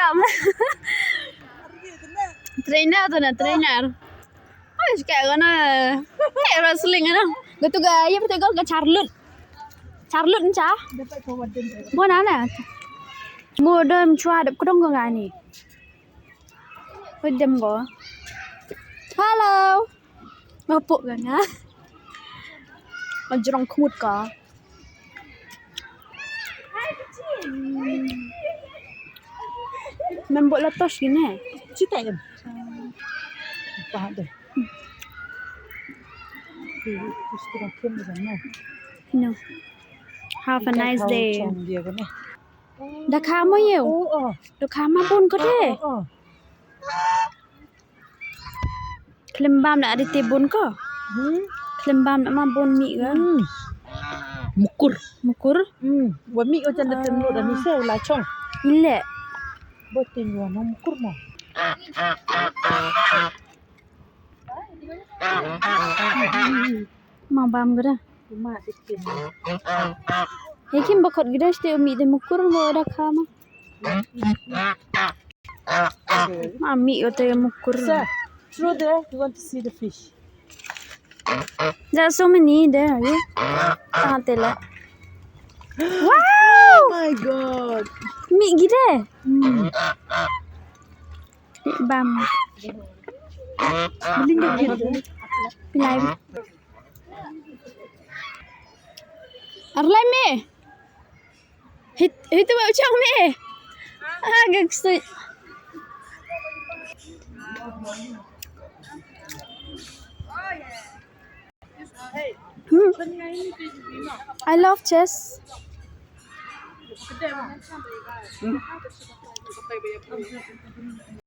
Bam. Trainer tu na trainer. Oh, kayak mana? Kayak wrestling kan? Gitu gaya betul ke Charlotte. Charlotte ncah. Mana na? Modern chua dap kedong ko ngani. Pedem ko. Hello. Mapuk kan ha? Majrong khut ka. Membok letos gini. Cita kan? Faham deh. Terus kita kem dengan no. No. Have a nice day. Dia kan? Dah kamu you. Oh. Dah kamu pun ko deh. Kelembam nak ada tebun ko? Kelembam nak mabun mi ke? Mukur? Wa mi o jan datem lo dan misal la chong. Ile. Botin wa no mukur mo. Mabam gada. Cuma dikin. Hekim bakot gada ste umi de mukur mo dah kamu. Mami o te mukur. Sir, through there you want to see the fish. There's so many there. You? Tela. Wow! Oh my god. Mi gida. Bam. Mending gitu. Pilai. Arlai me. Itu bau chong me. Agak sweet. I love chess.